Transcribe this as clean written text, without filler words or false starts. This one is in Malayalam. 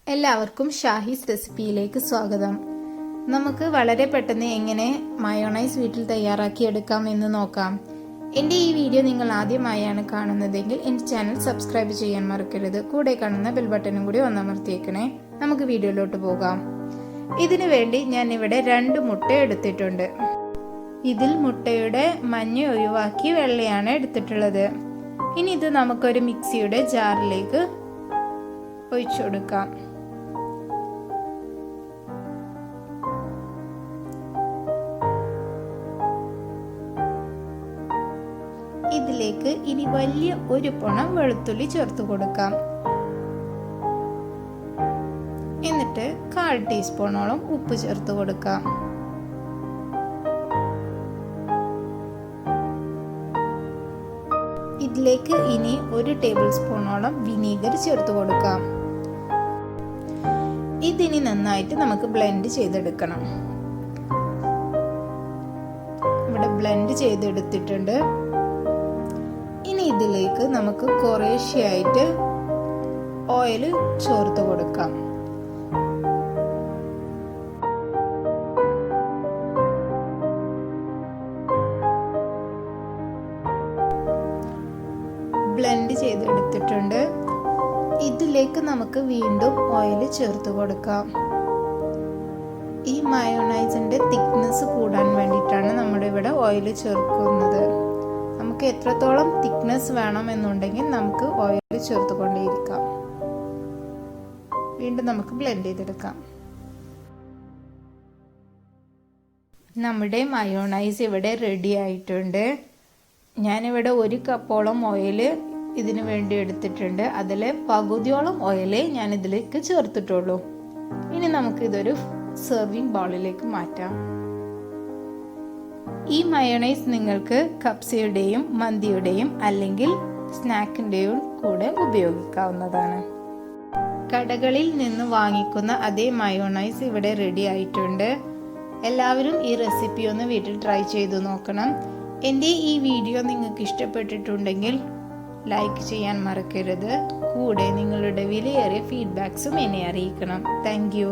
എല്ലാവർക്കും ഷാഹിസ് റെസിപ്പിയിലേക്ക് സ്വാഗതം. നമുക്ക് വളരെ പെട്ടെന്ന് എങ്ങനെ മയോണൈസ് വീട്ടിൽ തയ്യാറാക്കി എടുക്കാം എന്ന് നോക്കാം. എൻ്റെ ഈ വീഡിയോ നിങ്ങൾ ആദ്യമായാണ് കാണുന്നതെങ്കിൽ എൻ്റെ ചാനൽ സബ്സ്ക്രൈബ് ചെയ്യാൻ മറക്കരുത്. കൂടെ കാണുന്ന ബെൽ ബട്ടണും കൂടി ഒന്നമർത്തിയേക്കണേ. നമുക്ക് വീഡിയോയിലോട്ട് പോകാം. ഇതിനു വേണ്ടി ഞാൻ ഇവിടെ 2 മുട്ട എടുത്തിട്ടുണ്ട്. ഇതിൽ മുട്ടയുടെ മഞ്ഞ ഒഴിവാക്കി വെള്ളയാണ് എടുത്തിട്ടുള്ളത്. ഇനി ഇത് നമുക്കൊരു മിക്സിയുടെ ജാറിലേക്ക് ഒഴിച്ചു കൊടുക്കാം. ഇതിലേക്ക് ഇനി വലിയ ഒരു പൊണം വെളുത്തുള്ളി ചേർത്ത് കൊടുക്കാം. എന്നിട്ട് 1/4 ടീസ്പൂണോളം ഉപ്പ് ചേർത്ത് കൊടുക്കാം. ഇതിലേക്ക് ഇനി 1 ടേബിൾ സ്പൂണോളം വിനീഗർ ചേർത്ത് കൊടുക്കാം. ഇതിനി നന്നായിട്ട് നമുക്ക് ബ്ലെൻഡ് ചെയ്തെടുക്കണം. ഇവിടെ ബ്ലെൻഡ് ചെയ്തെടുത്തിട്ടുണ്ട്. ഇനി ഇതിലേക്ക് നമുക്ക് കുറേശ്ശെയായിട്ട് ഓയിൽ ചേർത്ത് കൊടുക്കാം. ബ്ലെൻഡ് ചെയ്തെടുത്തിട്ടുണ്ട്. ഇതിലേക്ക് നമുക്ക് വീണ്ടും ഓയിൽ ചേർത്ത് കൊടുക്കാം. ഈ മയോണൈസിന്റെ തിക്നെസ് കൂടാൻ വേണ്ടിയിട്ടാണ് നമ്മുടെ ഇവിടെ ഓയിൽ ചേർക്കുന്നത്. നമുക്ക് എത്രത്തോളം തിക്നെസ് വേണം എന്നുണ്ടെങ്കിൽ നമുക്ക് ഓയിൽ ചേർത്ത് കൊണ്ടേയിരിക്കാം. വീണ്ടും നമുക്ക് ബ്ലെൻഡ് ചെയ്തെടുക്കാം. നമ്മുടെ മയോണൈസ് ഇവിടെ റെഡി ആയിട്ടുണ്ട്. ഞാനിവിടെ 1 കപ്പോളം ഓയിൽ ഇതിനു വേണ്ടി എടുത്തിട്ടുണ്ട്. അതിൽ പകുതിയോളം ഓയിലേ ഞാൻ ഇതിലേക്ക് ചേർത്തിട്ടുള്ളൂ. ഇനി നമുക്ക് ഇതൊരു സെർവിങ് ബൗളിലേക്ക് മാറ്റാം. ഈ മയോണൈസ് നിങ്ങൾക്ക് കപ്സയുടെയും മന്തിയുടെയും അല്ലെങ്കിൽ സ്നാക്കിന്റെയും കൂടെ ഉപയോഗിക്കാവുന്നതാണ്. കടകളിൽ നിന്ന് വാങ്ങിക്കുന്ന അതേ മയോണൈസ് ഇവിടെ റെഡി ആയിട്ടുണ്ട്. എല്ലാവരും ഈ റെസിപ്പി ഒന്ന് വീട്ടിൽ ട്രൈ ചെയ്തു നോക്കണം. എൻ്റെ ഈ വീഡിയോ നിങ്ങൾക്ക് ഇഷ്ടപ്പെട്ടിട്ടുണ്ടെങ്കിൽ ലൈക്ക് ചെയ്യാൻ മറക്കരുത്. കൂടെ നിങ്ങളുടെ വിലയേറിയ ഫീഡ്ബാക്സും എന്നെ അറിയിക്കണം. Thank you.